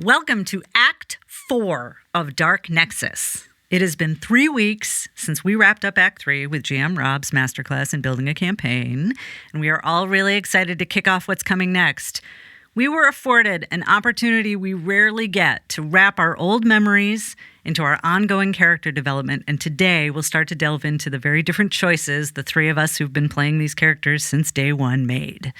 Welcome to Act 4 of Dark Nexus. It has been 3 weeks since we wrapped up Act 3 with GM Rob's masterclass in building a campaign, and we are all really excited to kick off what's coming next. We were afforded an opportunity we rarely get to wrap our old memories into our ongoing character development, and today we'll start to delve into the very different choices the three of us who've been playing these characters since day one made.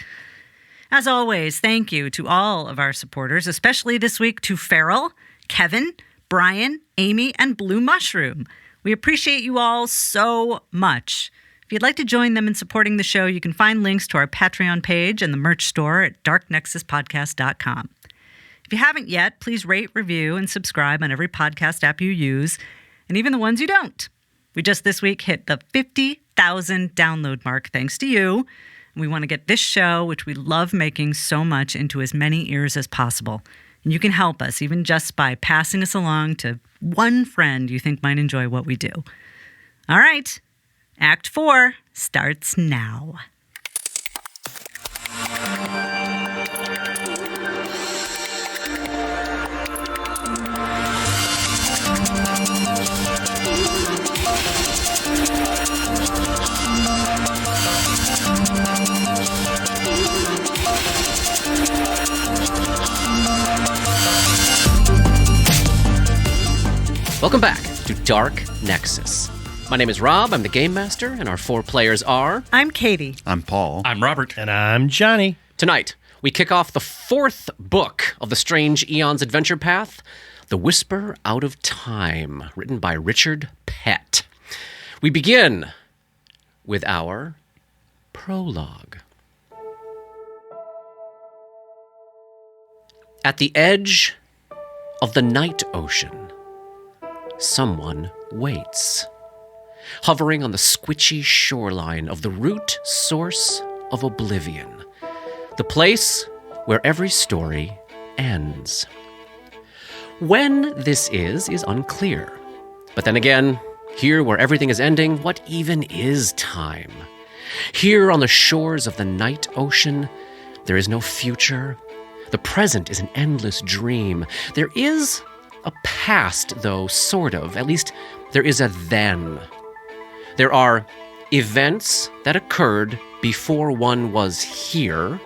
As always, thank you to all of our supporters, especially this week to Farrell, Kevin, Brian, Amy, and Blue Mushroom. We appreciate you all so much. If you'd like to join them in supporting the show, you can find links to our Patreon page and the merch store at darknexuspodcast.com. If you haven't yet, please rate, review, and subscribe on every podcast app you use, and even the ones you don't. We just this week hit the 50,000 download mark thanks to you. We want to get this show, which we love making so much, into as many ears as possible. And you can help us, even just by passing us along to one friend you think might enjoy what we do. All right, Act 4 starts now. Welcome back to Dark Nexus. My name is Rob, I'm the Game Master, and our four players are... I'm Katie. I'm Paul. I'm Robert. And I'm Johnny. Tonight, we kick off the fourth book of the Strange Eons Adventure Path, The Whisper Out of Time, written by Richard Pett. We begin with our prologue. At the edge of the night ocean, someone waits, hovering on the squishy shoreline of the root source of oblivion, the place where every story ends. When this is unclear. But then again, here where everything is ending, what even is time? Here on the shores of the night ocean, there is no future. The present is an endless dream. There is a past, though, sort of. At least, there is a then. There are events that occurred before one was here.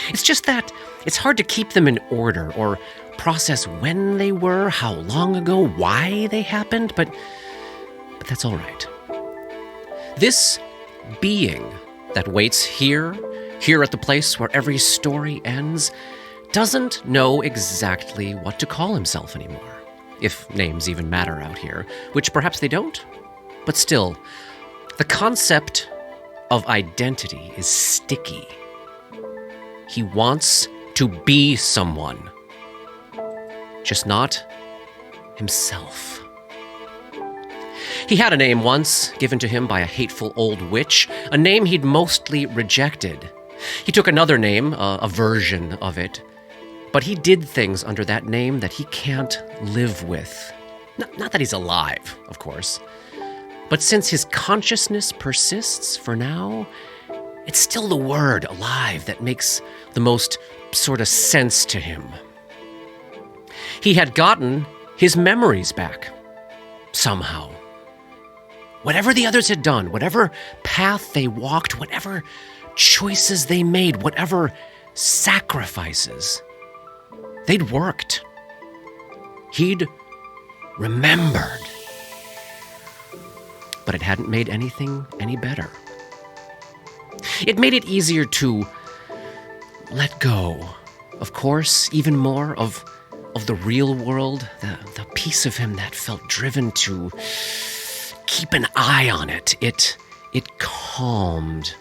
It's just that it's hard to keep them in order or process when they were, how long ago, why they happened, but that's all right. This being that waits here at the place where every story ends, doesn't know exactly what to call himself anymore, if names even matter out here, which perhaps they don't. But still, the concept of identity is sticky. He wants to be someone, just not himself. He had a name once, given to him by a hateful old witch, a name he'd mostly rejected. He took another name, a version of it, but he did things under that name that he can't live with. Not that he's alive, of course. But since his consciousness persists for now, it's still the word alive that makes the most sort of sense to him. He had gotten his memories back. Somehow. Whatever the others had done, whatever path they walked, whatever choices they made, whatever sacrifices, they'd worked. He'd remembered. But it hadn't made anything any better. It made it easier to let go, of course, even more of the real world, the piece of him that felt driven to keep an eye on it. It calmed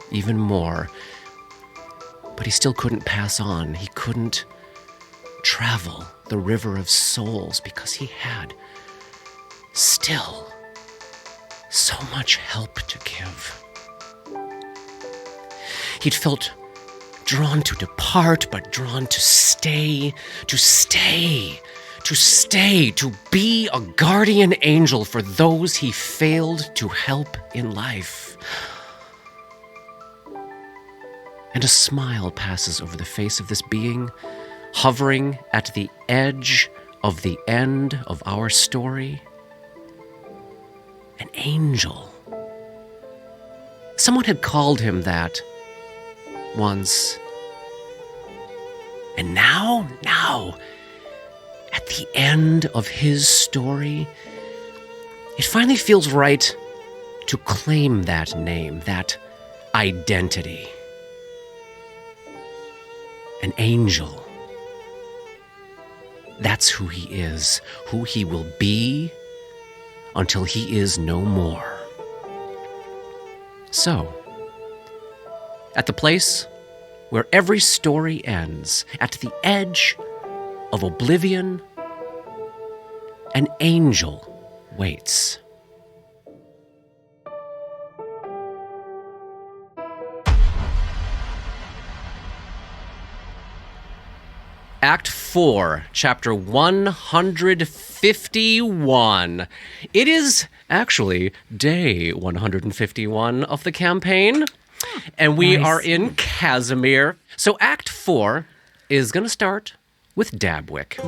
even more. But he still couldn't pass on. He couldn't travel the river of souls because he had still so much help to give. He'd felt drawn to depart, but drawn to stay, to be a guardian angel for those he failed to help in life. And a smile passes over the face of this being hovering at the edge of the end of our story. An angel. Someone had called him that once. And now, at the end of his story, it finally feels right to claim that name, that identity. An angel. That's who he is, who he will be until he is no more. So, at the place where every story ends, at the edge of oblivion, an angel waits. Act 4, Chapter 151. It is actually day 151 of the campaign, and we are in Casimir. So Act 4 is going to start with Dabwick.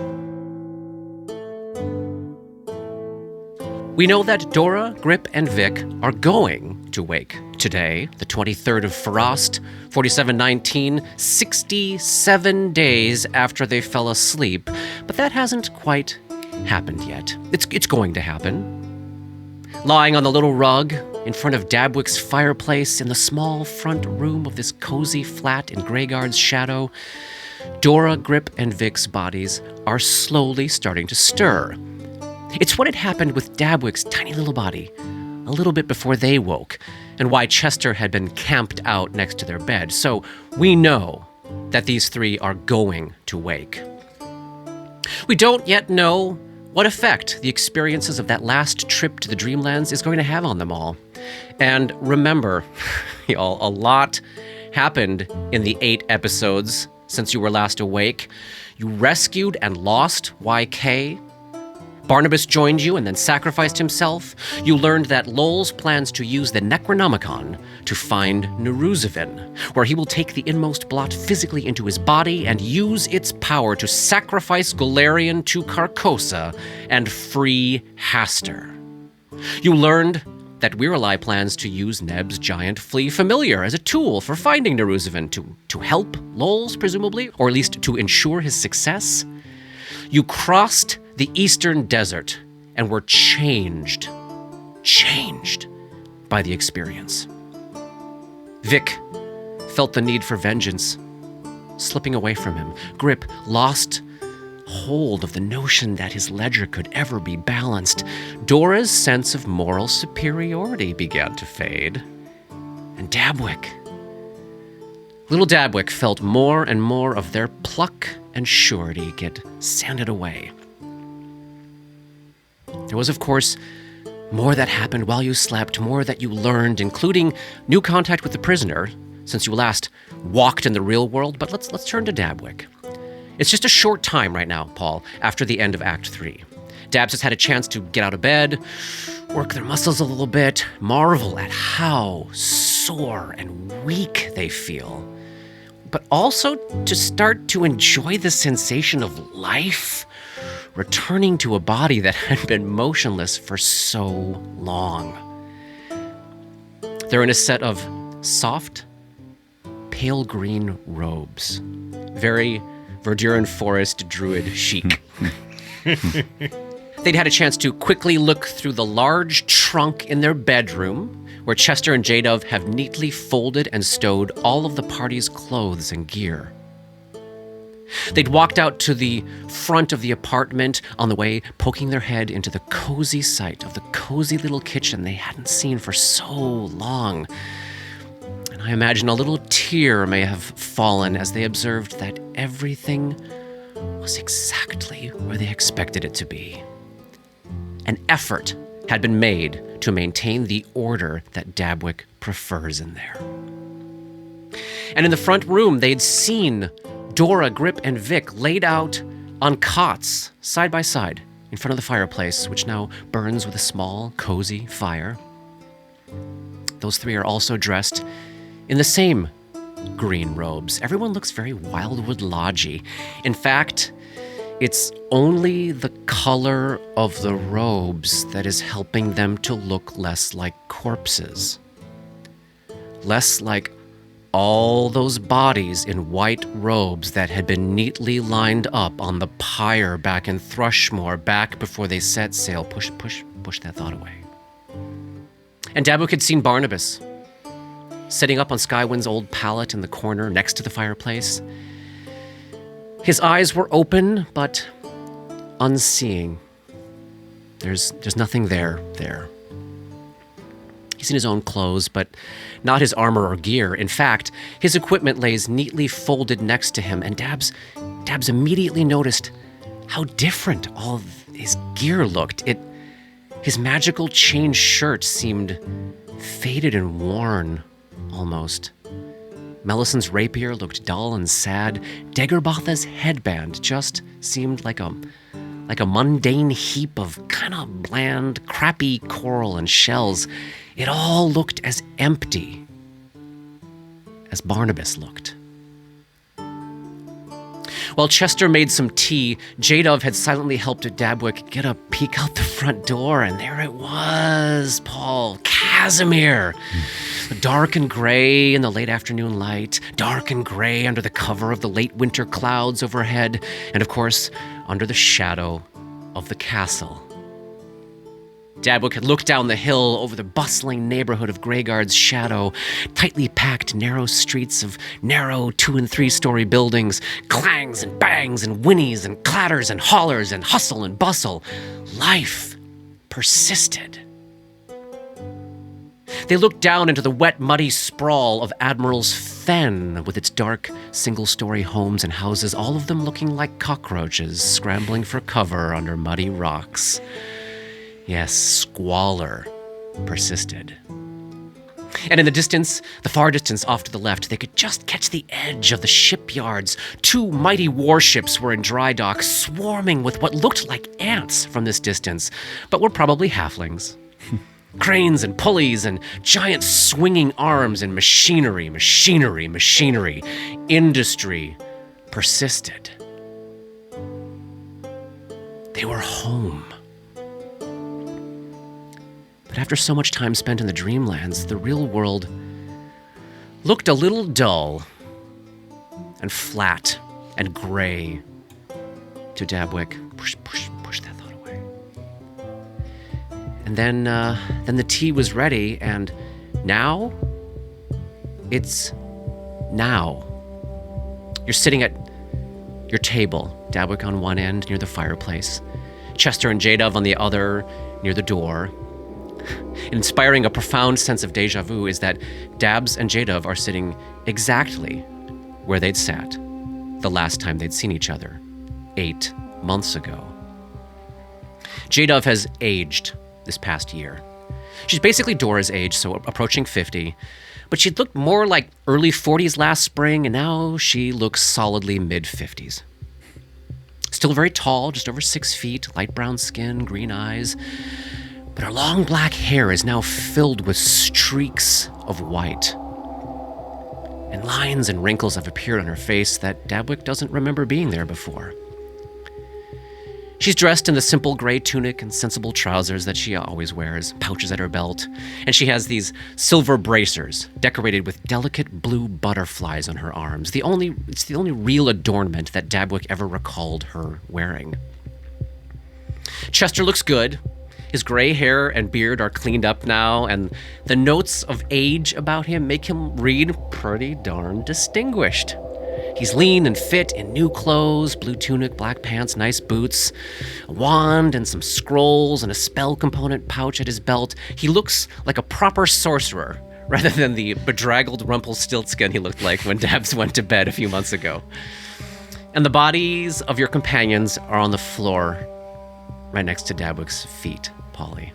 We know that Dora, Grip, and Vic are going to wake today, the 23rd of Frost, 4719, 67 days after they fell asleep. But that hasn't quite happened yet. It's going to happen. Lying on the little rug in front of Dabwick's fireplace in the small front room of this cozy flat in Greyguard's shadow, Dora, Grip, and Vic's bodies are slowly starting to stir. It's what had happened with Dabwick's tiny little body a little bit before they woke, and why Chester had been camped out next to their bed. So we know that these three are going to wake. We don't yet know what effect the experiences of that last trip to the Dreamlands is going to have on them all. And remember, y'all, a lot happened in the 8 episodes since you were last awake. You rescued and lost YK. Barnabas joined you and then sacrificed himself. You learned that Lowell's plans to use the Necronomicon to find Neruzavin, where he will take the inmost blot physically into his body and use its power to sacrifice Golarion to Carcosa and free Haster. You learned that Wirelai plans to use Neb's giant flea familiar as a tool for finding Neruzavin to help Lowell's, presumably, or at least to ensure his success. You crossed the Eastern Desert and were changed by the experience. Vic felt the need for vengeance slipping away from him. Grip lost hold of the notion that his ledger could ever be balanced. Dora's sense of moral superiority began to fade. And Dabwick. Little Dabwick felt more and more of their pluck and surety get sanded away. There was, of course, more that happened while you slept, more that you learned, including new contact with the prisoner, since you last walked in the real world. But let's turn to Dabwick. It's just a short time right now, Paul, after the end of Act 3. Dabs has had a chance to get out of bed, work their muscles a little bit, marvel at how sore and weak they feel, but also to start to enjoy the sensation of life, returning to a body that had been motionless for so long. They're in a set of soft, pale green robes. Very Verduran Forest druid chic. They'd had a chance to quickly look through the large trunk in their bedroom, where Chester and J-Dove have neatly folded and stowed all of the party's clothes and gear. They'd walked out to the front of the apartment, on the way poking their head into the cozy sight of the cozy little kitchen they hadn't seen for so long. And I imagine a little tear may have fallen as they observed that everything was exactly where they expected it to be. An effort had been made to maintain the order that Dabwick prefers in there. And in the front room, they'd seen Dora, Grip, and Vic laid out on cots, side by side, in front of the fireplace, which now burns with a small, cozy fire. Those three are also dressed in the same green robes. Everyone looks very Wildwood Lodgy. In fact, it's only the color of the robes that is helping them to look less like corpses. Less like all those bodies in white robes that had been neatly lined up on the pyre back in Thrushmoor back before they set sail. Push that thought away. And Dabwick had seen Barnabas sitting up on Skywind's old pallet in the corner next to the fireplace. His eyes were open, but unseeing. There's nothing there. He's in his own clothes, but not his armor or gear. In fact, his equipment lays neatly folded next to him, and Dabs immediately noticed how different all of his gear looked. His magical chain shirt seemed faded and worn, almost. Melisand's rapier looked dull and sad. Daggerbotha's headband just seemed like a mundane heap of kind of bland, crappy coral and shells. It all looked as empty as Barnabas looked. While Chester made some tea, Jadov had silently helped Dabwick get a peek out the front door, and there it was, Paul, Casimir. Dark and gray in the late afternoon light, dark and gray under the cover of the late winter clouds overhead, and of course, under the shadow of the castle. Dabwick had looked down the hill over the bustling neighborhood of Greyguard's shadow, tightly packed narrow streets of narrow 2- and 3-story buildings, clangs and bangs and whinnies and clatters and hollers and hustle and bustle. Life persisted. They looked down into the wet, muddy sprawl of Admiral's Fen, with its dark, single-story homes and houses, all of them looking like cockroaches scrambling for cover under muddy rocks. Yes, squalor persisted. And in the distance, the far distance off to the left, they could just catch the edge of the shipyards. 2 mighty warships were in dry dock, swarming with what looked like ants from this distance, but were probably halflings. Cranes and pulleys and giant swinging arms and machinery. Industry persisted. They were home. But after so much time spent in the dreamlands, the real world looked a little dull and flat and gray to Dabwick. Push that thought away. And then the tea was ready, and now, it's now. You're sitting at your table, Dabwick on one end near the fireplace, Chester and Jadov on the other near the door. Inspiring a profound sense of deja vu is that Dabs and Jadov are sitting exactly where they'd sat the last time they'd seen each other, 8 months ago. Jadov has aged this past year. She's basically Dora's age, so approaching 50, but she'd looked more like early 40s last spring, and now she looks solidly mid-50s. Still very tall, just over 6 feet, light brown skin, green eyes, but her long black hair is now filled with streaks of white. And lines and wrinkles have appeared on her face that Dabwick doesn't remember being there before. She's dressed in the simple gray tunic and sensible trousers that she always wears, pouches at her belt, and she has these silver bracers decorated with delicate blue butterflies on her arms. It's the only real adornment that Dabwick ever recalled her wearing. Chester looks good. His gray hair and beard are cleaned up now, and the notes of age about him make him read pretty darn distinguished. He's lean and fit in new clothes, blue tunic, black pants, nice boots, a wand and some scrolls and a spell component pouch at his belt. He looks like a proper sorcerer, rather than the bedraggled Rumpelstiltskin he looked like when Dabs went to bed a few months ago. And the bodies of your companions are on the floor right next to Dabwick's feet, Polly.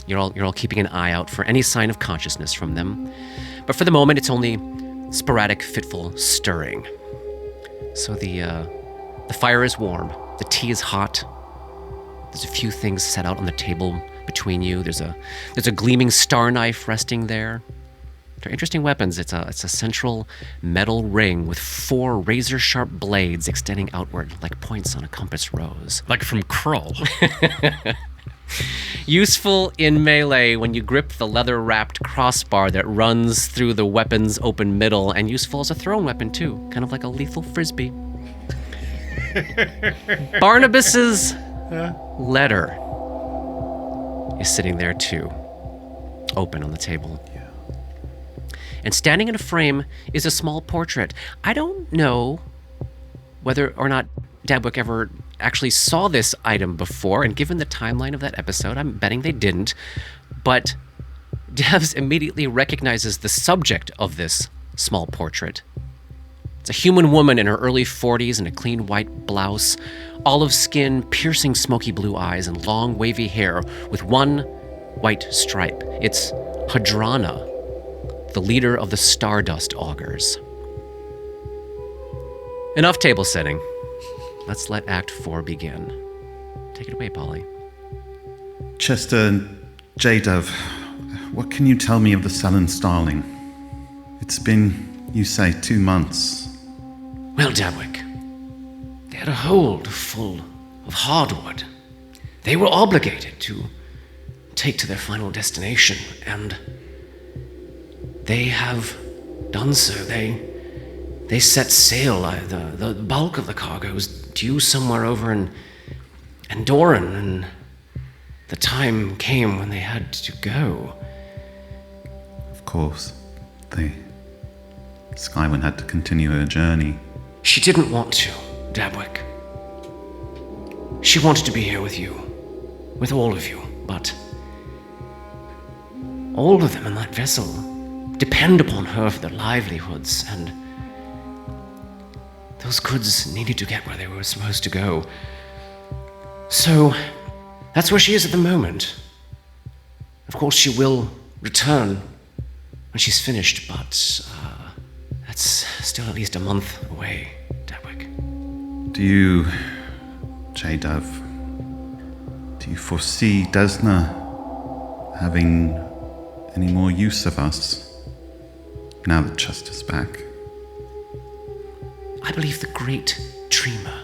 You're all keeping an eye out for any sign of consciousness from them. But for the moment, it's only sporadic, fitful stirring. So the fire is warm. The tea is hot. There's a few things set out on the table between you. There's a gleaming star knife resting there. They're interesting weapons. It's a central metal ring with 4 razor-sharp blades extending outward like points on a compass rose. Like from Krull. Useful in melee when you grip the leather-wrapped crossbar that runs through the weapon's open middle, and useful as a thrown weapon too, kind of like a lethal frisbee. Barnabas's letter is sitting there too, open on the table. And standing in a frame is a small portrait. I don't know whether or not Dabwick ever actually saw this item before, and given the timeline of that episode, I'm betting they didn't. But Devs immediately recognizes the subject of this small portrait. It's a human woman in her early 40s in a clean white blouse, olive skin, piercing smoky blue eyes, and long wavy hair with one white stripe. It's Hadrana, the leader of the Stardust Augurs. Enough table setting. Let's let Act 4 begin. Take it away, Polly. Chester and J-Dove, what can you tell me of the Sullen Starling? It's been, you say, 2 months. Well, Dabwick, they had a hold full of hardwood. They were obligated to take to their final destination, and they have done so. They set sail. The bulk of the cargo was due somewhere over in Doran, and the time came when they had to go. Of course, the Skywyn had to continue her journey. She didn't want to, Dabwick. She wanted to be here with you, with all of you, but all of them in that vessel depend upon her for their livelihoods, and those goods needed to get where they were supposed to go. So, that's where she is at the moment. Of course, she will return when she's finished, but that's still at least a month away, Dabwick. Do you, J-Dove, do you foresee Desna having any more use of us now that Chester's back? I believe the great dreamer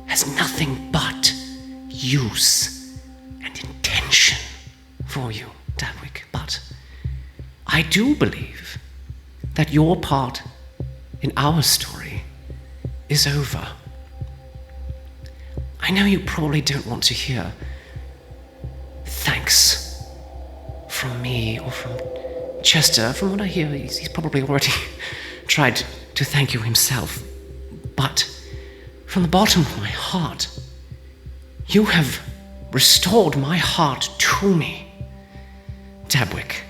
has nothing but use and intention for you, Dabwick. But I do believe that your part in our story is over. I know you probably don't want to hear thanks from me or from Chester. From what I hear, he's probably already tried to thank you himself. But from the bottom of my heart, you have restored my heart to me, Dabwick.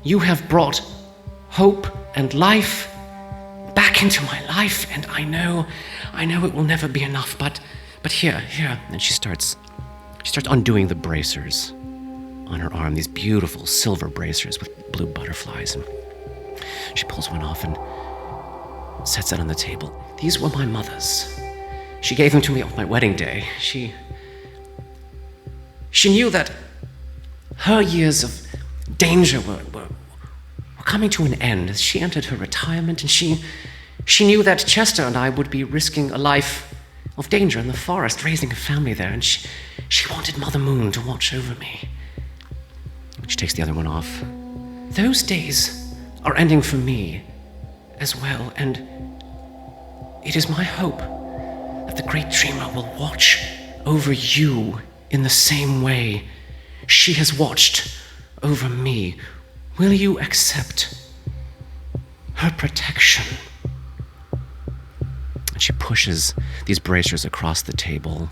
You have brought hope and life back into my life, and I know it will never be enough, but here. And she starts undoing the bracers on her arm, these beautiful silver bracers with blue butterflies, and she pulls one off and sets it on the table. These were my mother's. She gave them to me on my wedding day. She knew that her years of danger were coming to an end as she entered her retirement, and she knew that Chester and I would be risking a life of danger in the forest, raising a family there, and she wanted Mother Moon to watch over me. She takes the other one off. Those days are ending for me as well, and it is my hope that the great dreamer will watch over you in the same way she has watched over me. Will you accept her protection? And she pushes these bracers across the table,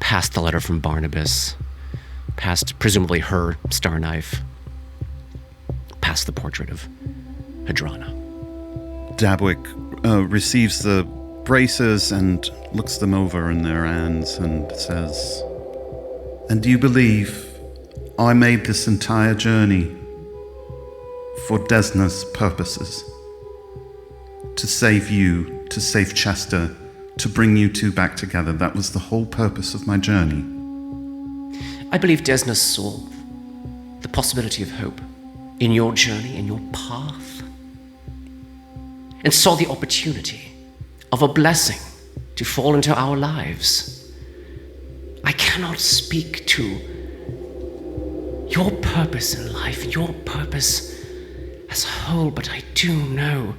past the letter from Barnabas, past presumably her star knife, past the portrait of Hadrana. Dabwick receives the bracers and looks them over in their hands and says, "And do you believe I made this entire journey for Desna's purposes? To save you, to save Chester, to bring you two back together. That was the whole purpose of my journey." I believe Desna saw the possibility of hope in your journey, in your path, and saw the opportunity of a blessing to fall into our lives. I cannot speak to your purpose in life, your purpose as a whole, but I do know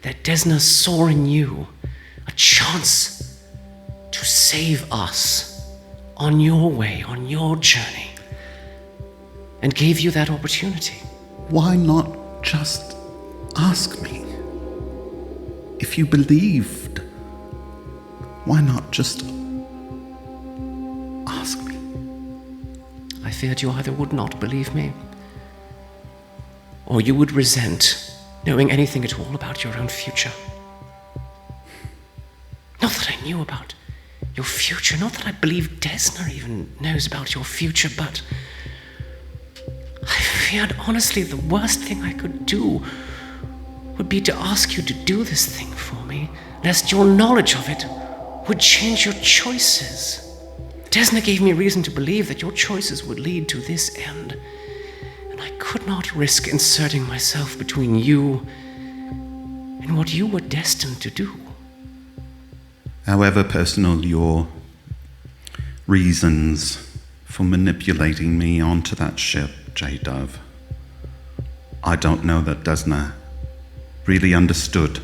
that Desna saw in you a chance to save us on your way, on your journey, and gave you that opportunity. Why not just ask me? If you believed, why not just ask me? I feared you either would not believe me, or you would resent knowing anything at all about your own future. Not that I knew about your future, not that I believe Desna even knows about your future, but I feared, honestly, the worst thing I could do would be to ask you to do this thing for me, lest your knowledge of it would change your choices. Desna gave me reason to believe that your choices would lead to this end, and I could not risk inserting myself between you and what you were destined to do. However personal your reasons for manipulating me onto that ship, J-Dove, I don't know that Desna really understood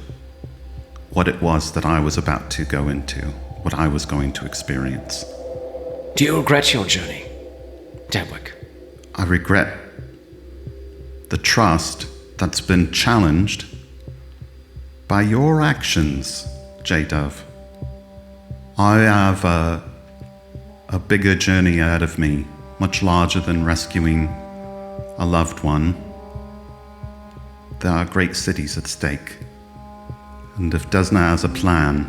what it was that I was about to go into, what I was going to experience. Do you regret your journey, Dabwick? I regret the trust that's been challenged by your actions, J-Dove. I have a bigger journey ahead of me, much larger than rescuing a loved one. There are great cities at stake. And if Desna has a plan,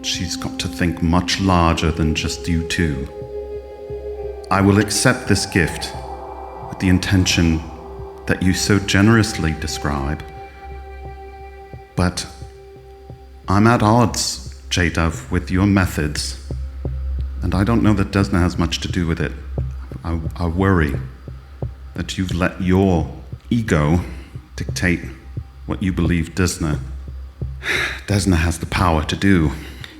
she's got to think much larger than just you two. I will accept this gift with the intention that you so generously describe. But I'm at odds, J-Dove, with your methods, and I don't know that Desna has much to do with it. I worry that you've let your ego dictate what you believe Desna has the power to do.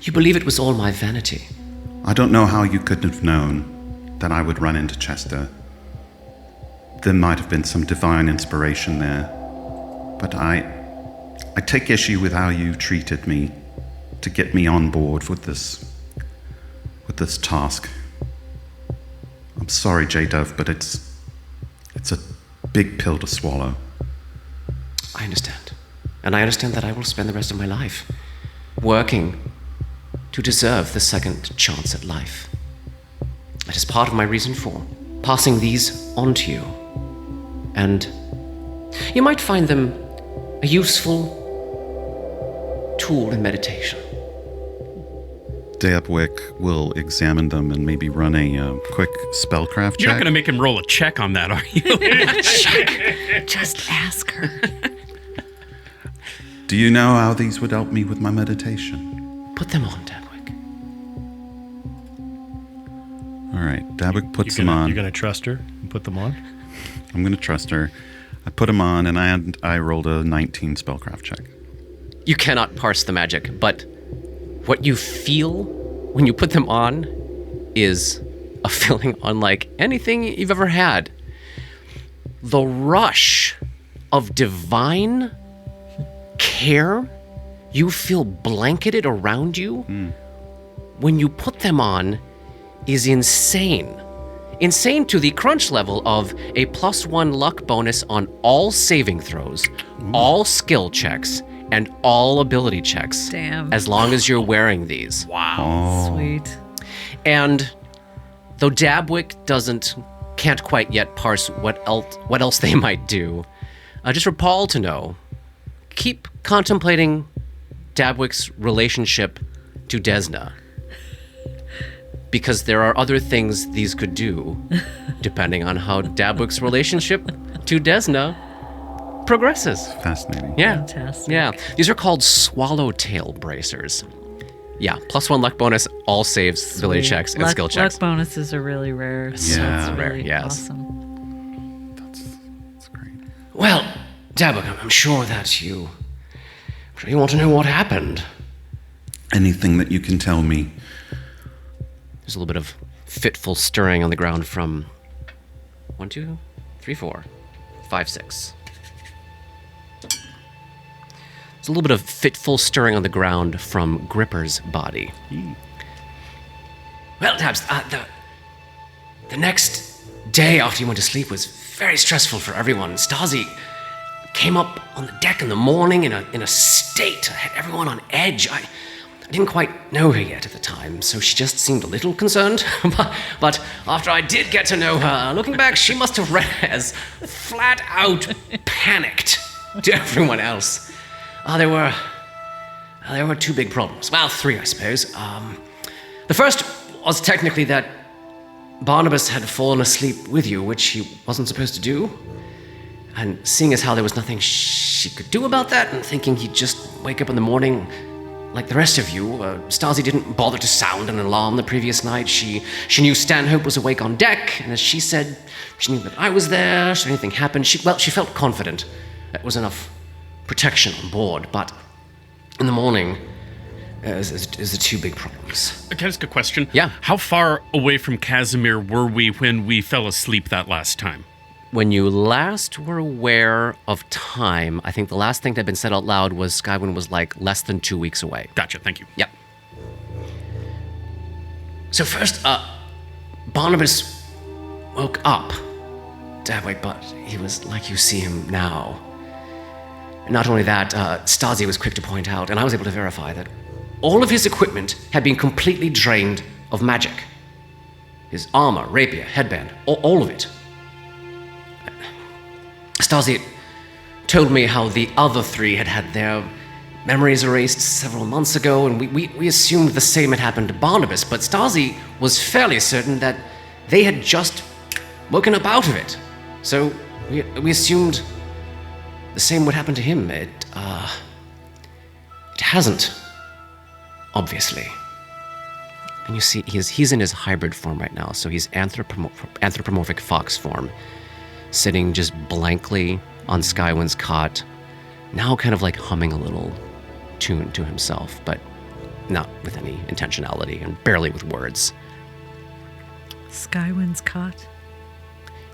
You believe it was all my vanity? I don't know how you could have known that I would run into Chester. There might have been some divine inspiration there, but I take issue with how you treated me to get me on board with this task. I'm sorry, J-Dove, but it's a big pill to swallow. I understand. And I understand that I will spend the rest of my life working to deserve the second chance at life. That is part of my reason for passing these on to you. And you might find them a useful tool in meditation. Dabwick will examine them and maybe run a quick spellcraft check. You're not going to make him roll a check on that, are you? Check. Just ask her. Do you know how these would help me with my meditation? Put them on, Dabwick. All right, Dabwick puts them on. You're going to trust her and put them on? I'm going to trust her. I put them on, and I rolled a 19 spellcraft check. You cannot parse the magic, but what you feel when you put them on is a feeling unlike anything you've ever had. The rush of divine care you feel blanketed around you when you put them on is insane. Insane to the crunch level of a +1 luck bonus on all saving throws, all skill checks, and all ability checks. Damn. As long as you're wearing these. Wow. Sweet. And though Dabwick can't quite yet parse what else they might do, just for Paul to know, keep contemplating Dabwick's relationship to Desna. Because there are other things these could do, depending on how Dabwick's relationship to Desna progresses. Fascinating. Yeah. Fantastic. Yeah. These are called swallowtail bracers. Yeah. +1 luck bonus, all saves, ability checks, and skill checks. Luck bonuses are really rare. Yeah. It's Rare, really yes. awesome. That's great. Well, Dabuk, I'm sure you want to know what happened. Anything that you can tell me. There's a little bit of fitful stirring on the ground from 1, 2, 3, 4, 5, 6. There's a little bit of fitful stirring on the ground from Gripper's body. Well, Tabs, the next day after you went to sleep was very stressful for everyone. Stasi came up on the deck in the morning in a state that had everyone on edge. I didn't quite know her yet at the time, so she just seemed a little concerned. but after I did get to know her, looking back, she must have read as flat out panicked to everyone else. There were 2 big problems. Well, 3, I suppose. The first was technically that Barnabas had fallen asleep with you, which he wasn't supposed to do. And seeing as how there was nothing she could do about that, and thinking he'd just wake up in the morning like the rest of you, Stasi didn't bother to sound an alarm the previous night. She knew Stanhope was awake on deck, and as she said, she knew that I was there, so anything happened, she felt confident that was enough protection on board. But in the morning, is the 2 big problems. Can I ask a question? Yeah. How far away from Casimir were we when we fell asleep that last time? When you last were aware of time, I think the last thing that had been said out loud was Skywin was like less than 2 weeks away. Gotcha, thank you. Yep. So first, Barnabas woke up. Dabway, but he was like you see him now. And not only that, Stasi was quick to point out, and I was able to verify, that all of his equipment had been completely drained of magic. His armor, rapier, headband, all of it. Stasi told me how the other 3 had their memories erased several months ago, and we assumed the same had happened to Barnabas, but Stasi was fairly certain that they had just woken up out of it. So we assumed the same would happen to him. It hasn't, obviously. And you see, he's in his hybrid form right now, so he's anthropomorphic fox form, sitting just blankly on Skywin's cot, now kind of like humming a little tune to himself, but not with any intentionality and barely with words. Skywin's cot?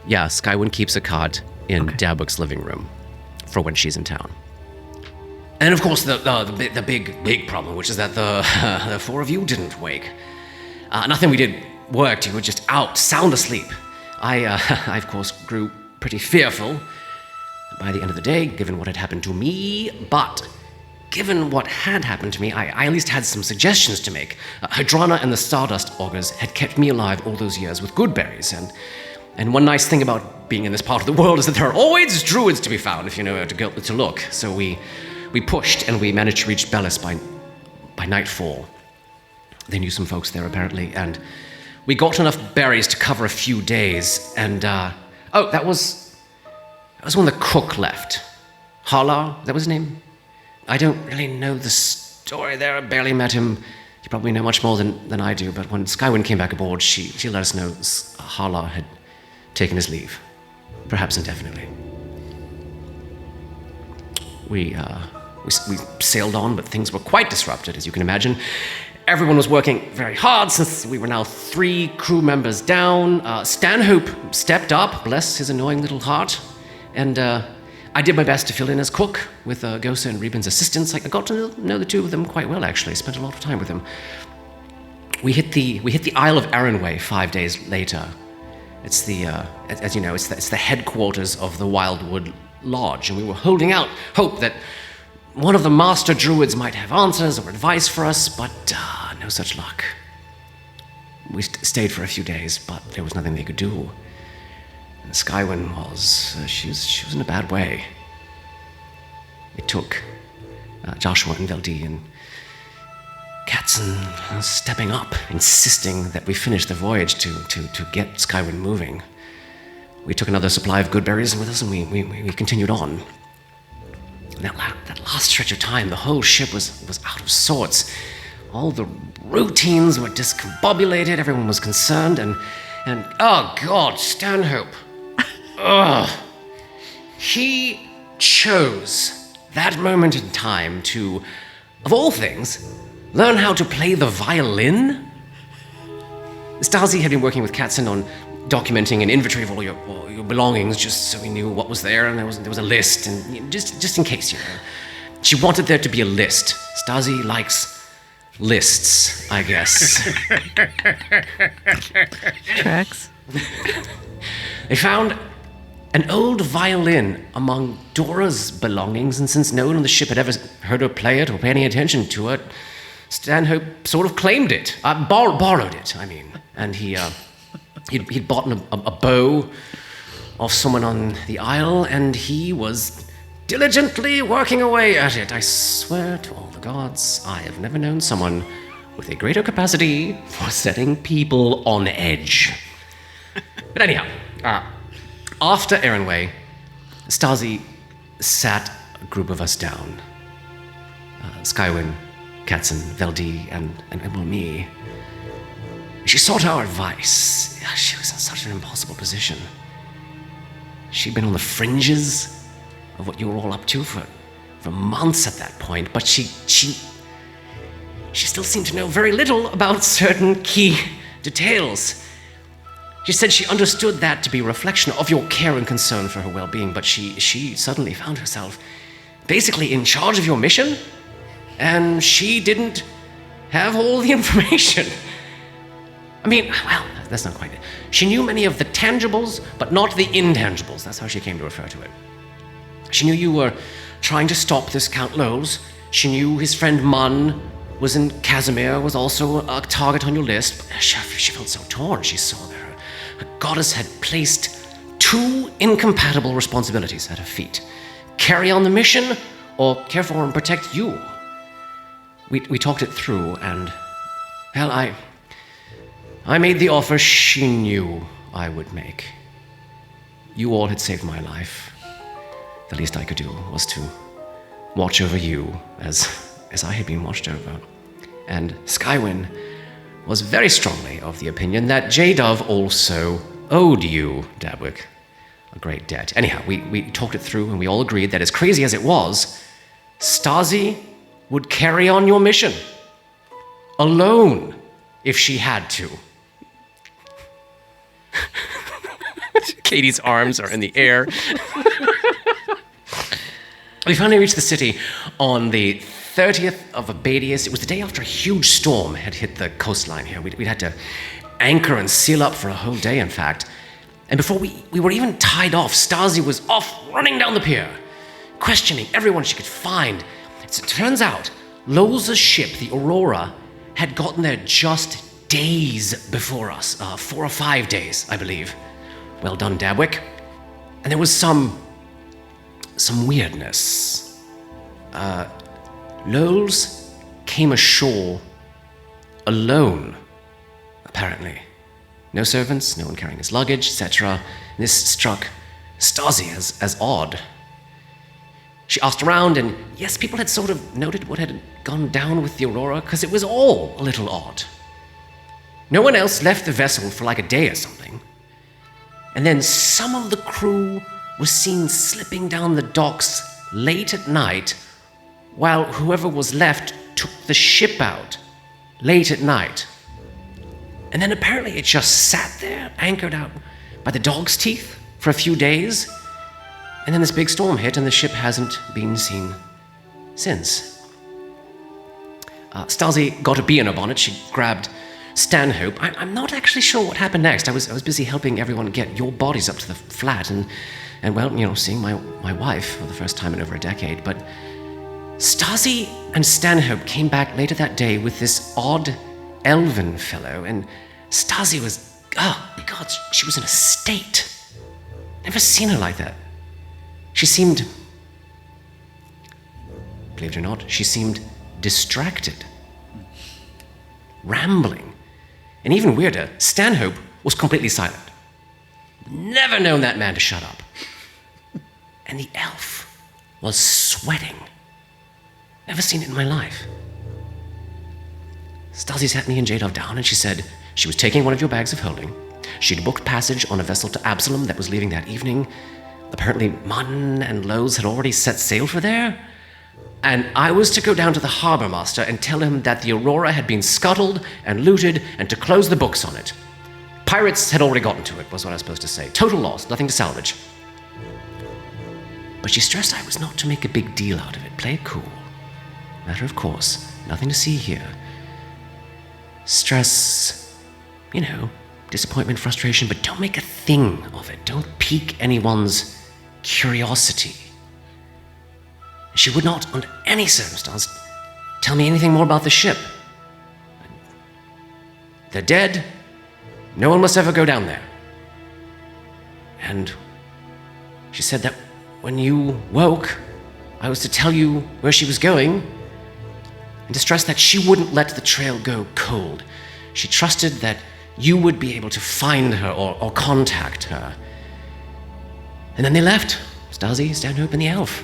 Yeah, Skywin keeps a cot in Okay. Dabuk's living room for when she's in town. And of course, the big problem, which is that the 4 of you didn't wake. Nothing we did worked. You were just out, sound asleep. I of course, grew pretty fearful by the end of the day, given what had happened to me. But given what had happened to me, I at least had some suggestions to make. Hydrana and the Stardust Augurs had kept me alive all those years with good berries, and one nice thing about being in this part of the world is that there are always druids to be found if you know where to look. So we pushed, and we managed to reach Bellis by nightfall. They knew some folks there, apparently, and we got enough berries to cover a few days, and, that was when the cook left. Hala, that was his name? I don't really know the story there, I barely met him. You probably know much more than I do, but when Skywin came back aboard, she let us know Hala had taken his leave, perhaps indefinitely. We sailed on, but things were quite disrupted, as you can imagine. Everyone was working very hard since we were now 3 crew members down. Stanhope stepped up, bless his annoying little heart, and I did my best to fill in as cook with Gosa and Reben's assistance. I got to know the 2 of them quite well, actually. Spent a lot of time with them. We hit the Isle of Arranway 5 days later. It's the, as you know, it's the headquarters of the Wildwood Lodge, and we were holding out hope that one of the master druids might have answers or advice for us, but no such luck. We stayed for a few days, but there was nothing they could do. And Skywin was, she was in a bad way. It took Joshua and Veldy and Katzen stepping up, insisting that we finish the voyage to get Skywin moving. We took another supply of good berries with us, and we continued on. That last stretch of time, the whole ship was out of sorts. All the routines were discombobulated, everyone was concerned, and oh God, Stanhope. Ugh. He chose that moment in time to, of all things, learn how to play the violin? Stasi had been working with Katzen on documenting an inventory of all your belongings, just so we knew what was there, and there was a list, and just in case, She wanted there to be a list. Stasi likes lists, I guess. Tracks. They found an old violin among Dora's belongings, and since no one on the ship had ever heard her play it or pay any attention to it, Stanhope sort of claimed it, borrowed it, I mean. And he'd bought a bow off someone on the Isle, and he was diligently working away at it. I swear to all the gods, I have never known someone with a greater capacity for setting people on edge. But anyhow, after Erinway, Stasi sat a group of us down. Skywin, Katzen, Veldi, and well, me. She sought our advice. She was in such an impossible position. She'd been on the fringes of what you were all up to for months at that point, but she still seemed to know very little about certain key details. She said she understood that to be a reflection of your care and concern for her well-being, but she suddenly found herself basically in charge of your mission, and she didn't have all the information. I mean, well, that's not quite it. She knew many of the tangibles, but not the intangibles. That's how she came to refer to it. She knew you were trying to stop this Count Lowles. She knew his friend Munn was in Casimir, was also a target on your list. She felt so torn. She saw that her goddess had placed two incompatible responsibilities at her feet. Carry on the mission, or care for and protect you. We talked it through, and, well, I made the offer she knew I would make. You all had saved my life. The least I could do was to watch over you as I had been watched over. And Skywin was very strongly of the opinion that J-Dove also owed you, Dabwick, a great debt. Anyhow, we talked it through, and we all agreed that as crazy as it was, Stasi would carry on your mission. Alone, if she had to. Katie's arms are in the air. We finally reached the city on the 30th of Abadius. It was the day after a huge storm had hit the coastline here. We'd had to anchor and seal up for a whole day, in fact. And before we were even tied off, Stasi was off running down the pier, questioning everyone she could find. It turns out, Lowles' ship, the Aurora, had gotten there just days before us. 4 or 5 days, I believe. Well done, Dabwick. And there was some weirdness. Lowles came ashore alone, apparently. No servants, no one carrying his luggage, etc. This struck Stasi as odd. She asked around, and yes, people had sort of noted what had gone down with the Aurora, because it was all a little odd. No one else left the vessel for like a day or something. And then some of the crew was seen slipping down the docks late at night, while whoever was left took the ship out late at night. And then apparently it just sat there, anchored out by the dog's teeth for a few days. And then this big storm hit, and the ship hasn't been seen since. Stasi got a bee in her bonnet. She grabbed Stanhope. I'm not actually sure what happened next. I was busy helping everyone get your bodies up to the flat, and well, seeing my wife for the first time in over a decade. But Stasi and Stanhope came back later that day with this odd elven fellow, and Stasi was, oh God, she was in a state. Never seen her like that. She seemed, believe it or not, she seemed distracted, rambling, and even weirder, Stanhope was completely silent. Never known that man to shut up. And the elf was sweating. Never seen it in my life. Stasi sat me and J-Dove down, and she said she was taking one of your bags of holding. She'd booked passage on a vessel to Absalom that was leaving that evening, apparently Munn and Lowe's had already set sail for there. And I was to go down to the harbor master and tell him that the Aurora had been scuttled and looted and to close the books on it. Pirates had already gotten to it, was what I was supposed to say. Total loss, nothing to salvage. But she stressed I was not to make a big deal out of it. Play it cool. Matter of course, nothing to see here. Stress, disappointment, frustration, but don't make a thing of it. Don't pique anyone's curiosity. She would not, under any circumstance, tell me anything more about the ship. They're dead. No one must ever go down there. And she said that when you woke, I was to tell you where she was going, and to stress that she wouldn't let the trail go cold. She trusted that you would be able to find her or contact her. And then they left. Stasi, Stanhope, and the elf.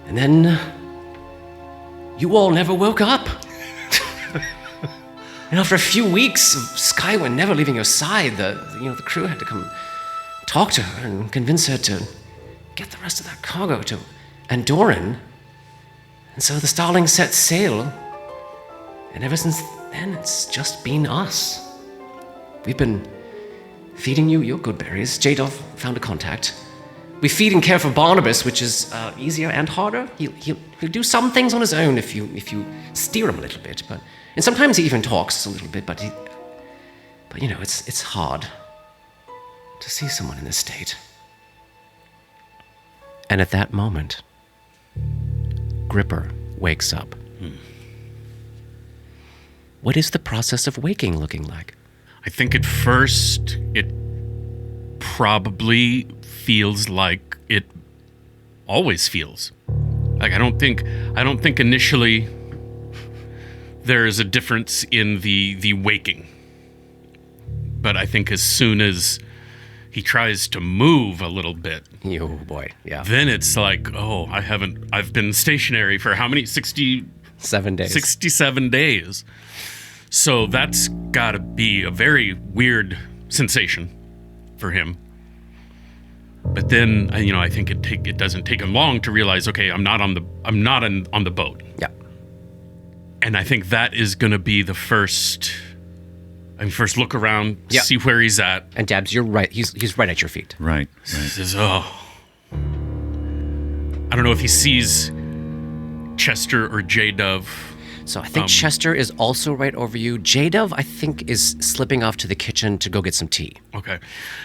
And then you all never woke up. And after a few weeks of Skywin never leaving your side, the crew had to come talk to her and convince her to get the rest of that cargo to Andoran. And so the Starling set sail. And ever since then, it's just been us. We've been feeding you your good berries. Jadov found a contact. We feed and care for Barnabas, which is easier and harder. He'll do some things on his own if you steer him a little bit, and sometimes he even talks a little bit. But it's hard to see someone in this state. And at that moment, Gripper wakes up. What is the process of waking looking like? I think at first it probably feels like it always feels. Like I don't think initially there is a difference in the waking. But I think as soon as he tries to move a little bit, Oh boy, yeah. then it's like, oh, I've been stationary for how many? 7 days. 67 days. So that's gotta be a very weird sensation for him. But then, I think it doesn't take him long to realize, okay, I'm not on the boat. Yeah. And I think that is going to be the first look around, Yeah. see where he's at. And Dabs, you're right. He's right at your feet. Right. Says, oh. I don't know if he sees Chester or J-Dove. So I think Chester is also right over you. J-Dove, I think, is slipping off to the kitchen to go get some tea. Okay.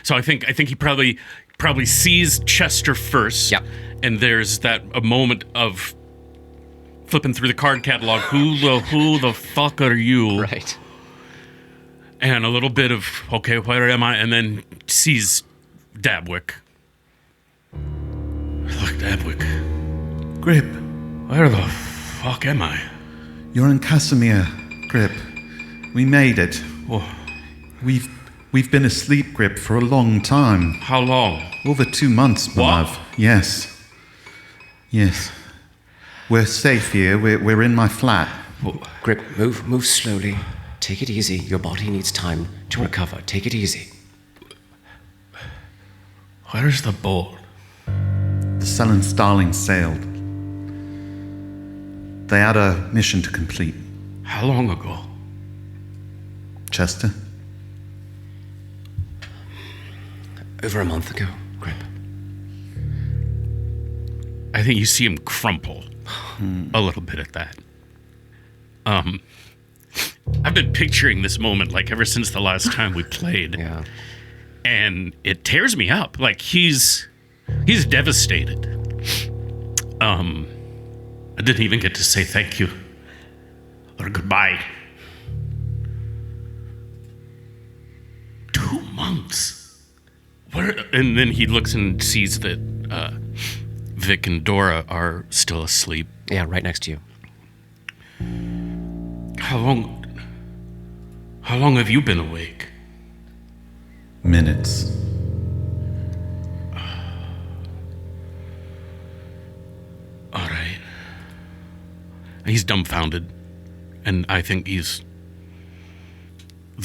So I think he probably sees Chester first. Yep. And there's a moment of flipping through the card catalog. Who the fuck are you? Right. And a little bit of, okay, where am I? And then sees Dabwick. Look, Dabwick. Grip, Where the fuck am I? you're in Casimir. Grip, we made it. Oh, We've been asleep, Grip, for a long time. how long? Over 2 months, my What? love. Yes. We're safe here. We're in my flat. Grip, move slowly. Take it easy. Your body needs time to recover. Take it easy. Where's the boat? The Sullen Starling sailed. They had a mission to complete. How long ago? Chester? Over a month ago, Grip. I think you see him crumple a little bit at that. I've been picturing this moment like ever since the last time we played. Yeah. And it tears me up. Like he's devastated. I didn't even get to say thank you or goodbye. 2 months. And then he looks and sees that Vic and Dora are still asleep. Yeah, right next to you. How long have you been awake? Minutes. All right. He's dumbfounded. And I think the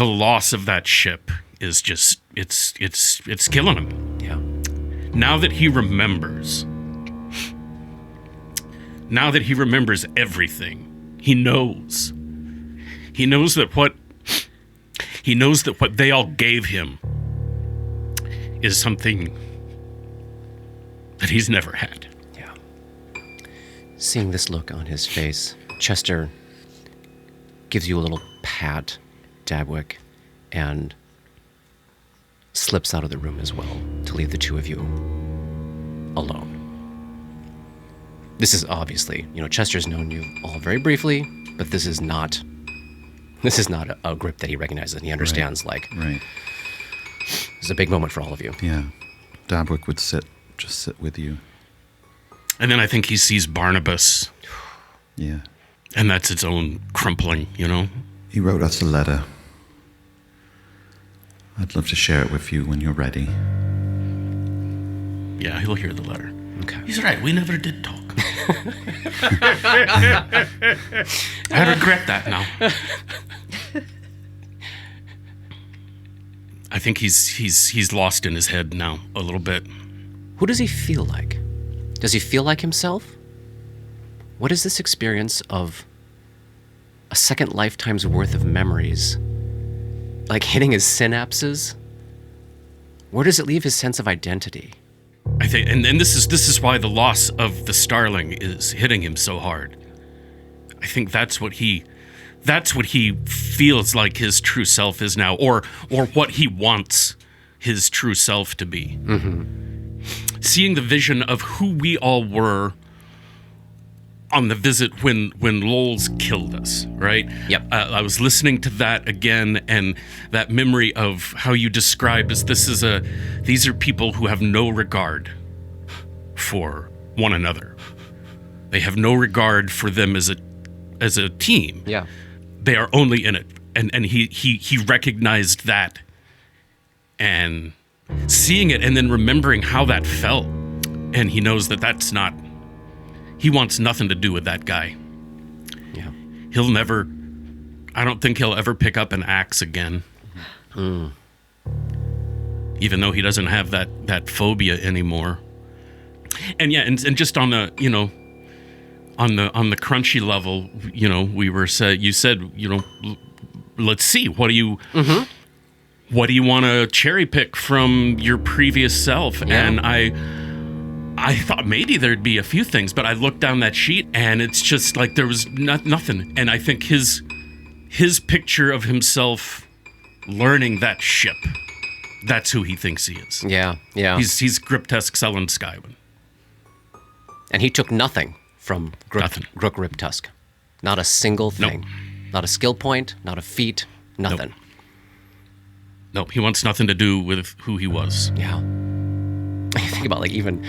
loss of that ship is just, it's killing him. Yeah. now that he remembers everything, he knows that what they all gave him is something that he's never had. Yeah. Seeing this look on his face, Chester gives you a little pat, Dabwick, and slips out of the room as well to leave the two of you alone. This is obviously, Chester's known you all very briefly, but this is not a grip that he recognizes, and he understands, Right. This is a big moment for all of you. Yeah. Dabwick would just sit with you. And then I think he sees Barnabas, Yeah. and that's its own crumpling, He wrote us a letter. I'd love to share it with you when you're ready. Yeah, he'll hear the letter. Okay. He's right, we never did talk. I regret that now. I think he's lost in his head now a little bit. Who does he feel like? Does he feel like himself? What is this experience of a second lifetime's worth of memories, like hitting his synapses? Where does it leave his sense of identity? I think, and this is why the loss of the Starling is hitting him so hard. I think that's what he feels like his true self is now, or what he wants his true self to be. Mm-hmm. Seeing the vision of who we all were on the visit when Lowell's killed us, right? Yep. I was listening to that again, and that memory of how you described as these are people who have no regard for one another. They have no regard for them as a team. Yeah. They are only in it, and he recognized that, and seeing it, and then remembering how that felt, and he knows that that's not. He wants nothing to do with that guy. Yeah. I don't think he'll ever pick up an axe again. Mm. Even though he doesn't have that phobia anymore. And yeah, and just on the, on the crunchy level, you said, let's see, what do you want to cherry pick from your previous self? Yeah. And I thought maybe there'd be a few things, but I looked down that sheet and it's just like there was nothing. And I think his picture of himself learning that ship, that's who he thinks he is. Yeah, yeah. He's Griptusk Sullen Skywin. And he took nothing from Nothing. Grook Riptusk. Not a single thing. Nope. Not a skill point, not a feat, nothing. Nope, he wants nothing to do with who he was. Yeah. I think about even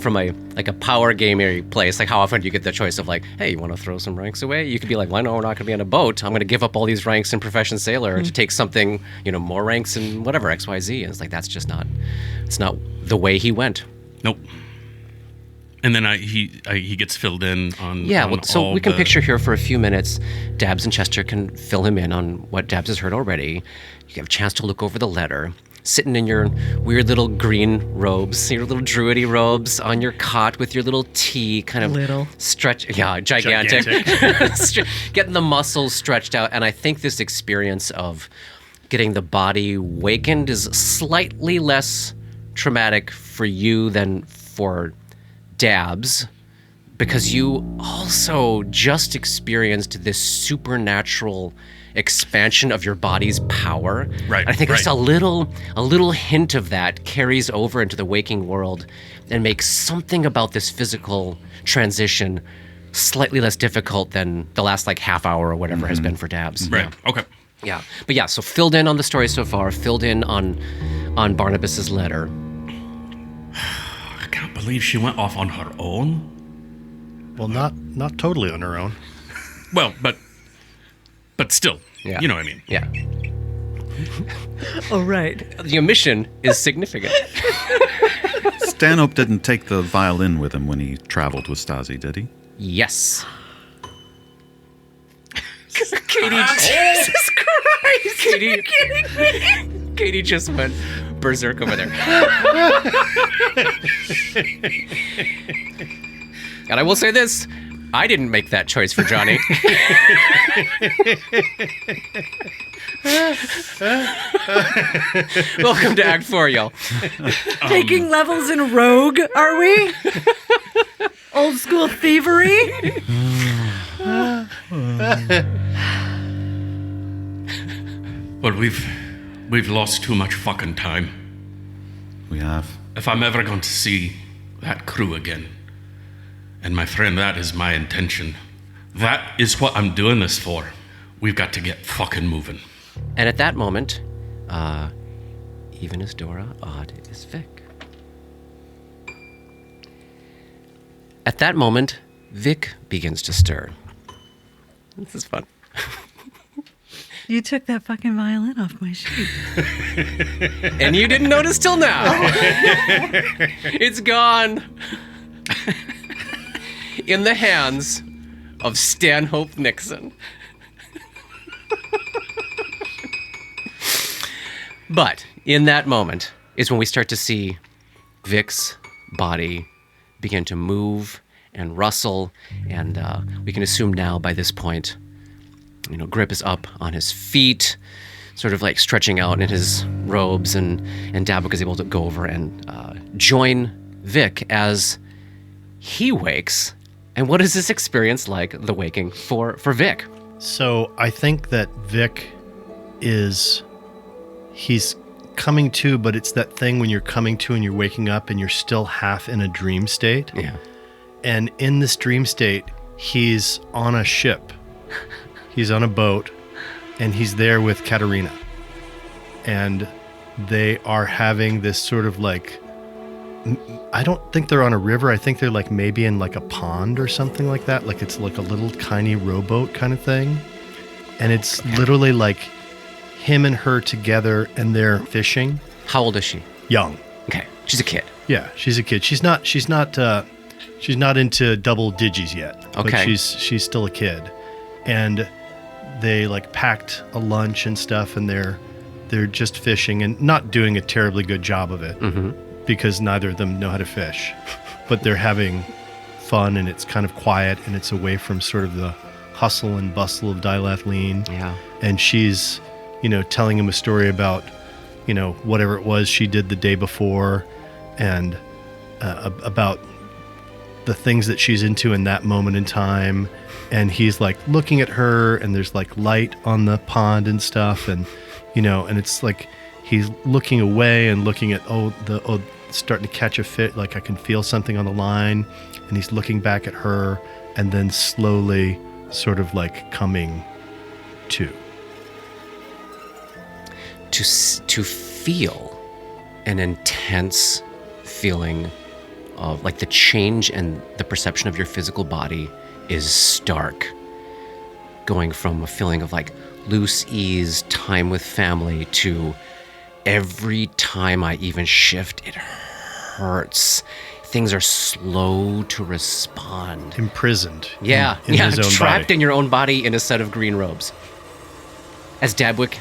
from a power gamer place, like how often do you get the choice of like, hey, you want to throw some ranks away? You could be like, well, no, we're not going to be on a boat. I'm going to give up all these ranks in Profession Sailor to take something, more ranks in whatever XYZ. And it's like that's just not. It's not the way he went. Nope. And then he gets filled in on. Yeah. on Well, so all we can the- picture here for a few minutes. Dabs and Chester can fill him in on what Dabs has heard already. You have a chance to look over the letter. Sitting in your weird little green robes, your little druidy robes, on your cot with your little tea kind of Little. stretch. Yeah, gigantic. Getting the muscles stretched out. And I think this experience of getting the body wakened is slightly less traumatic for you than for Dabs, because you also just experienced this supernatural expansion of your body's power. Right, I think right. just a little hint of that carries over into the waking world and makes something about this physical transition slightly less difficult than the last half hour or whatever has been for Dabs. Right. Okay. Yeah. But yeah, so filled in on the story so far, filled in on Barnabas's letter. I can't believe she went off on her own. Well, not totally on her own. Well, but still, Yeah. you know what I mean. Yeah. Oh, right. The omission is significant. Stanhope didn't take the violin with him when he traveled with Stasi, did he? Yes. Katie, Jesus Christ! Katie, Are you kidding me? Katie just went berserk over there. And I will say this, I didn't make that choice for Johnny. Welcome to Act 4, y'all. Taking levels in Rogue, are we? Old school thievery? Well, we've lost too much fucking time. We have. If I'm ever going to see that crew again, and my friend, that is my intention. That is what I'm doing this for. We've got to get fucking moving. And at that moment, even as Dora, odd is Vic. At that moment, Vic begins to stir. This is fun. You took that fucking violin off my sheet. And you didn't notice till now. It's gone. In the hands of Stanhope Nixon. But in that moment is when we start to see Vic's body begin to move and rustle, and we can assume now by this point, Grip is up on his feet, sort of like stretching out in his robes, and Dabwick is able to go over and join Vic as he wakes. And what is this experience like, the waking, for Vic? So I think that Vic he's coming to, but it's that thing when you're coming to and you're waking up and you're still half in a dream state. Yeah. And in this dream state, he's on a ship. He's on a boat, and he's there with Katerina. And they are having this sort of like, I don't think they're on a river. I think they're like maybe in like a pond or something like that. Like it's like a little tiny rowboat kind of thing. And it's literally like him and her together, and they're fishing. How old is she? Young. Okay, she's a kid. Yeah, she's a kid. She's not into double digits yet. Okay. But she's still a kid. And they like packed a lunch and stuff, and they're just fishing and not doing a terribly good job of it. Mm-hmm. Because neither of them know how to fish, but they're having fun, and it's kind of quiet, and it's away from sort of the hustle and bustle of Dilathleen. Yeah. And she's, telling him a story about, whatever it was she did the day before, and about the things that she's into in that moment in time. And he's like looking at her, and there's like light on the pond and stuff, and and it's like he's looking away and looking at starting to catch a fit, like I can feel something on the line, and he's looking back at her, and then slowly sort of like coming to feel an intense feeling of like the change and the perception of your physical body is stark, going from a feeling of like loose ease, time with family, to every time I even shift, it hurts. Things are slow to respond. Imprisoned. Yeah, in his own trapped body. in your own body in a set of green robes. As Dabwick,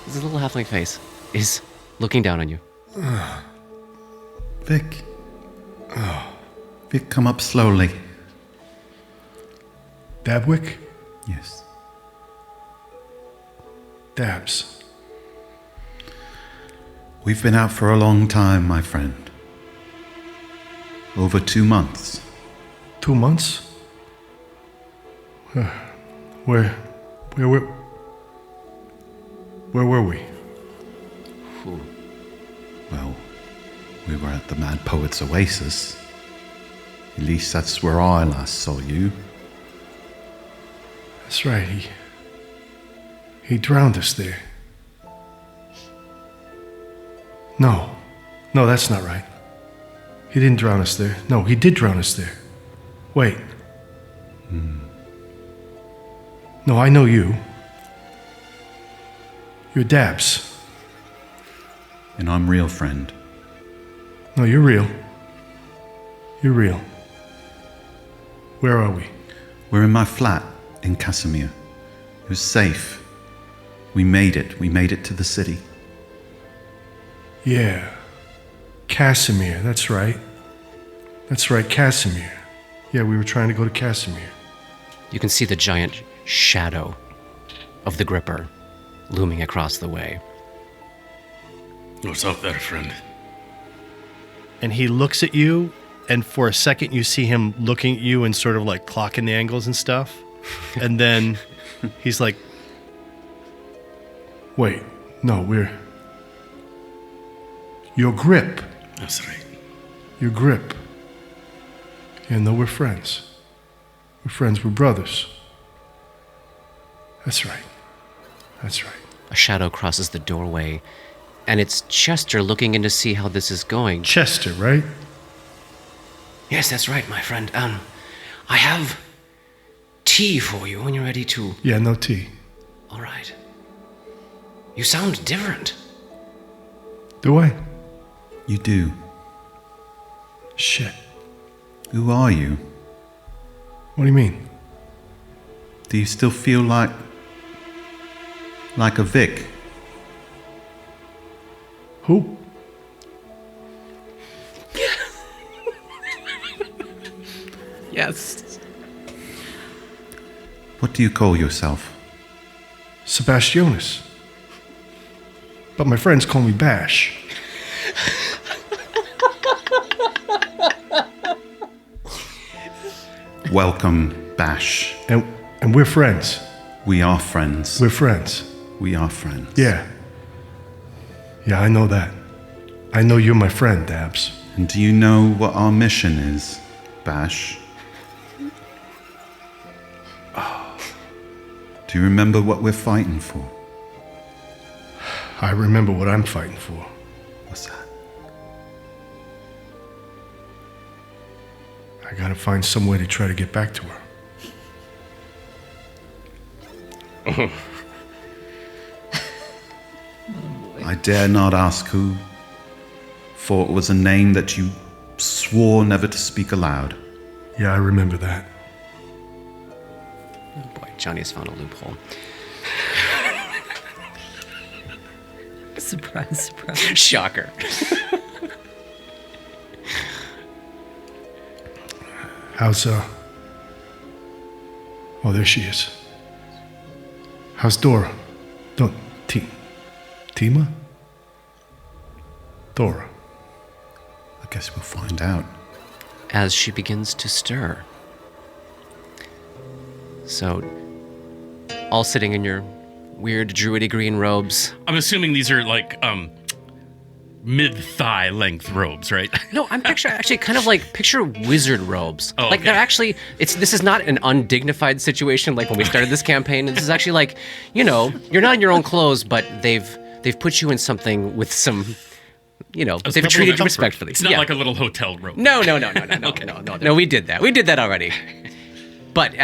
his little halfling face, is looking down on you. Vic. Vic, come up slowly. Dabwick? Yes. Dabs. We've been out for a long time, my friend. Over 2 months. 2 months? Where were we? Well, we were at the Mad Poet's Oasis. At least that's where I last saw you. That's right, he drowned us there. No, that's not right. He didn't drown us there. No, he did drown us there. Wait. No, I know you. You're Dabs. And I'm real, friend. No, you're real. You're real. Where are we? We're in my flat in Casimir. It was safe. We made it. We made it to the city. Yeah. Casimir, that's right. That's right, Casimir. Yeah, we were trying to go to Casimir. You can see the giant shadow of the Gripper looming across the way. What's up there, friend? And he looks at you, and for a second you see him looking at you and sort of like clocking the angles and stuff. And then he's like, Wait, no, your grip. That's right. Your grip. Yeah, no, we're friends. We're friends, we're brothers. That's right. That's right. A shadow crosses the doorway, and it's Chester looking in to see how this is going. Chester, right? Yes, that's right, my friend. I have tea for you when you're ready to... Yeah, no tea. All right. You sound different. Do I? You do. Shit. Who are you? What do you mean? Do you still feel like a Vic? Who? Yes. What do you call yourself? Sebastianis. But my friends call me Bash. Welcome, Bash. And we're friends. We are friends. We're friends. We are friends. Yeah. Yeah, I know that. I know you're my friend, Dabs. And do you know what our mission is, Bash? Do you remember what we're fighting for? I remember what I'm fighting for. What's that? I gotta find some way to try to get back to her. I dare not ask who, for it was a name that you swore never to speak aloud. Yeah, I remember that. Oh boy, Johnny has found a loophole. Surprise, surprise. Shocker. How's, Oh, there she is. How's Dora? Tima? Dora. I guess we'll find out. As she begins to stir. So, all sitting in your weird druidy green robes. I'm assuming these are like mid-thigh length robes, right? No, I'm actually kind of like picture wizard robes. Oh, like okay. they're actually this is not an undignified situation like when we started this campaign. This is actually like, you're not in your own clothes, but they've put you in something with some, they've treated you respectfully. It's not like a little hotel robe. No, no, we did that. We did that already. But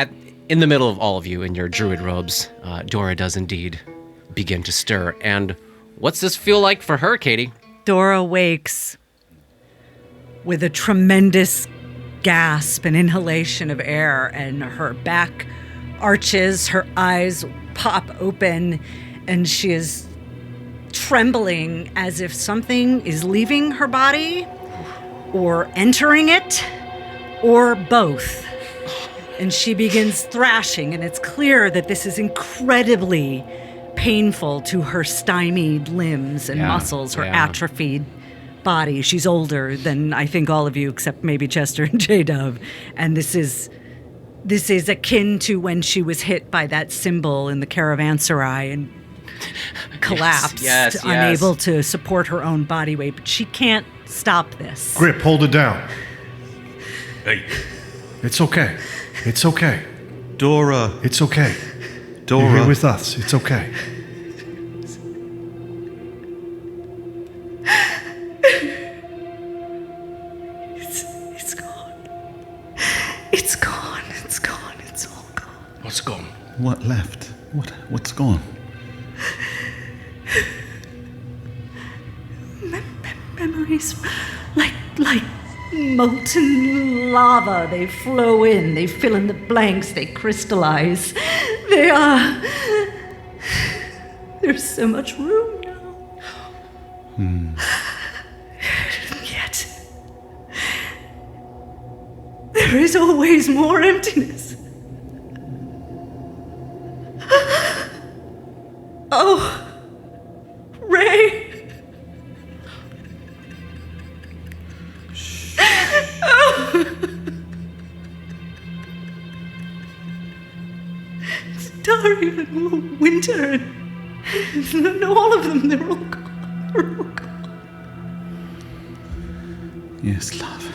in the middle of all of you in your druid robes, Dora does indeed begin to stir. And what's this feel like for her, Katie? Dora wakes with a tremendous gasp and inhalation of air, and her back arches, her eyes pop open, and she is trembling as if something is leaving her body or entering it or both. And she begins thrashing, and it's clear that this is incredibly painful to her stymied limbs and muscles, her atrophied body. She's older than I think all of you, except maybe Chester and J-Dove. And this is akin to when she was hit by that symbol in the caravanserai and collapsed, yes. unable to support her own body weight. But she can't stop this. Grip, hold it down. Hey, It's okay. It's okay. Dora. It's okay. Dora. You're here with us. It's okay. It's gone. It's gone. It's gone. It's all gone. what's gone? What left? What's gone? Memories like molten lava. They flow in, they fill in the blanks, they crystallize. There's so much room now. there is always more emptiness. Oh, Ray. Daria and Winter and all of them, they're all gone. They're all gone. Yes, love.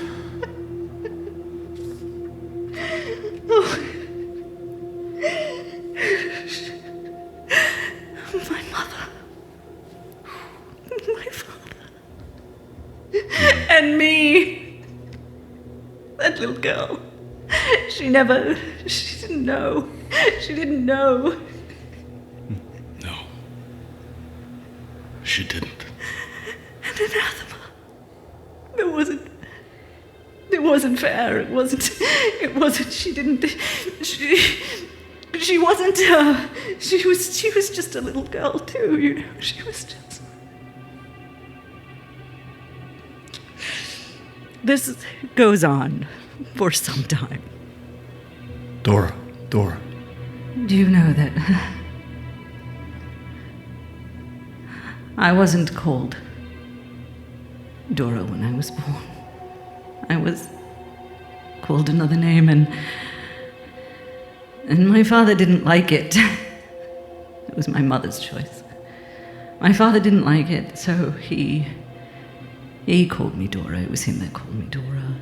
My mother. My father. And me. That little girl. She didn't know. She didn't know. No. She didn't. And anathema. It wasn't fair. It wasn't, she wasn't, she was just a little girl too, you know, she was just. This goes on for some time. Dora. Do you know that I wasn't called Dora when I was born? I was called another name, and my father didn't like it. It was my mother's choice. My father didn't like it, so he called me Dora. It was him that called me Dora.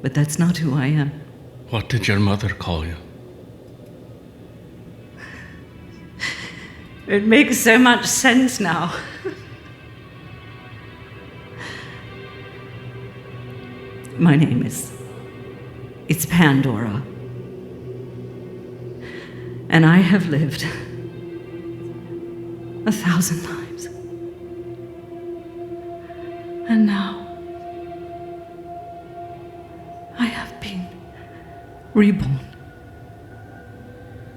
But that's not who I am. What did your mother call you? It makes so much sense now. My name it's Pandora. And I have lived 1,000 lives. And now I have been reborn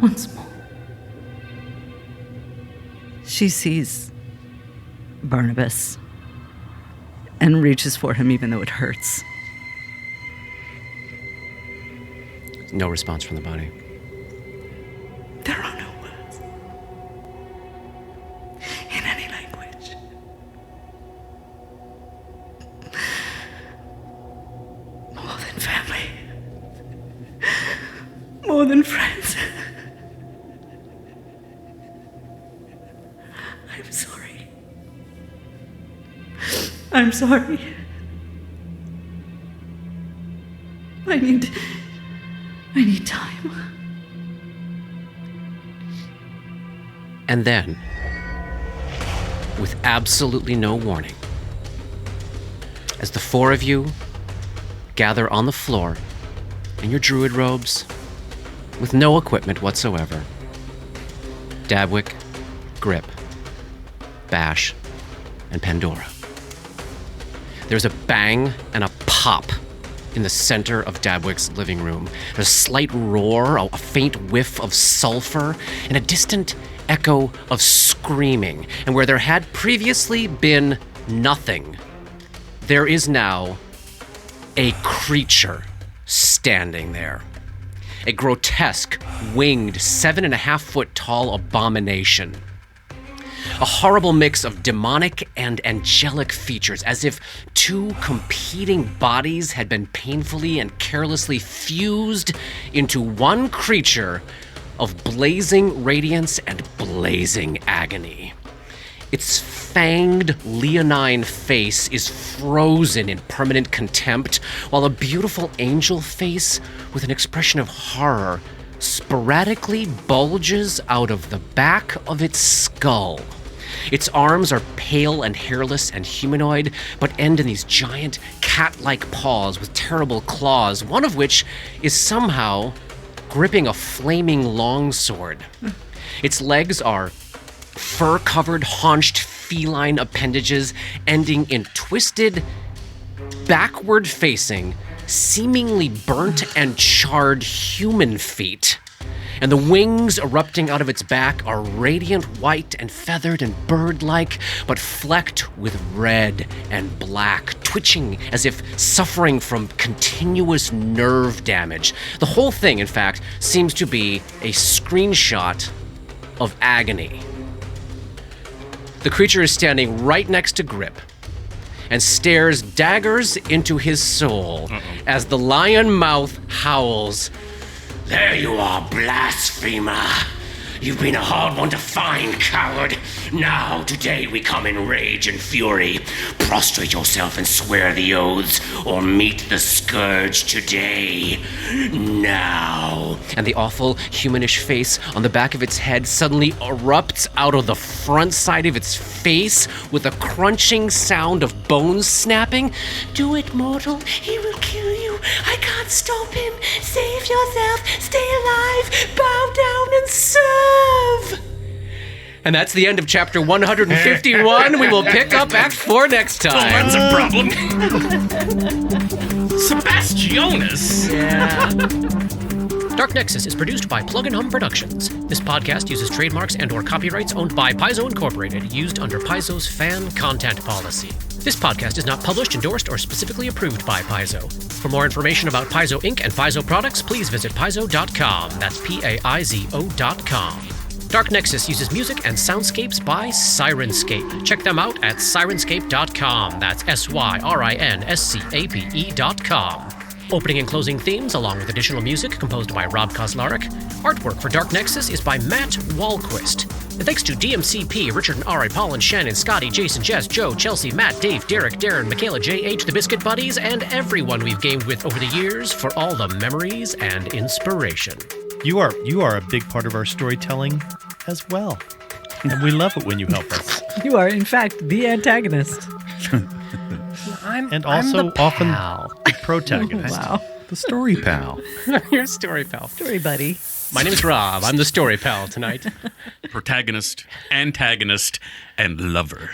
once more. She sees Barnabas and reaches for him even though it hurts. No response from the body. There are no words in any language. More than family. More than friends. I'm sorry. I'm sorry. I need time. And then, with absolutely no warning, as the four of you gather on the floor in your druid robes, with no equipment whatsoever, Dabwick, Grip, Bash, and Pandora. There's a bang and a pop in the center of Dabwick's living room. There's a slight roar, a faint whiff of sulfur, and a distant echo of screaming. And where there had previously been nothing, there is now a creature standing there. A grotesque, winged, 7.5-foot tall abomination. A horrible mix of demonic and angelic features, as if two competing bodies had been painfully and carelessly fused into one creature of blazing radiance and blazing agony. Its fanged, leonine face is frozen in permanent contempt, while a beautiful angel face with an expression of horror sporadically bulges out of the back of its skull. Its arms are pale and hairless and humanoid, but end in these giant cat-like paws with terrible claws, one of which is somehow gripping a flaming longsword. Its legs are fur-covered, haunched feline appendages ending in twisted, backward-facing, seemingly burnt and charred human feet. and the wings erupting out of its back are radiant white and feathered and bird-like, but flecked with red and black, twitching as if suffering from continuous nerve damage. The whole thing, in fact, seems to be a screenshot of agony. The creature is standing right next to Grip and stares daggers into his soul as the lion mouth howls. There you are, blasphemer. You've been a hard one to find, coward. Now, today we come in rage and fury. Prostrate yourself and swear the oaths, or meet the scourge today. Now. And the awful humanish face on the back of its head suddenly erupts out of the front side of its face with a crunching sound of bones snapping. Do it, mortal. He will kill you. I can't stop him. Save yourself. Stay alive. Bow down and serve. And that's the end of chapter 151. We will pick up Act 4 next time. That's a problem. Sebastianus. Yeah. Dark Nexus is produced by Plug and Hum Productions. This podcast uses trademarks and/or copyrights owned by Paizo Incorporated, used under Paizo's fan content policy. This podcast is not published, endorsed, or specifically approved by Paizo. For more information about Paizo Inc. and Paizo products, please visit paizo.com. That's PAIZO.com. Dark Nexus uses music and soundscapes by Syrinscape. Check them out at Syrinscape.com. That's SYRINSCAPE.com. Opening and closing themes, along with additional music composed by Rob Kauzlaric. Artwork for Dark Nexus is by Matt Wahlquist. And thanks to DMCP, Richard and Ari, Paul and Shannon, Scotty, Jason, Jess, Joe, Chelsea, Matt, Dave, Derek, Darren, Michaela, J.H., the Biscuit Buddies, and everyone we've gamed with over the years for all the memories and inspiration. You are a big part of our storytelling as well. And we love it when you help us. You are, in fact, the antagonist. And also often the protagonist. Wow. The story pal. Your story pal. Story buddy. My name's Rob. I'm the story pal tonight. Protagonist, antagonist, and lover.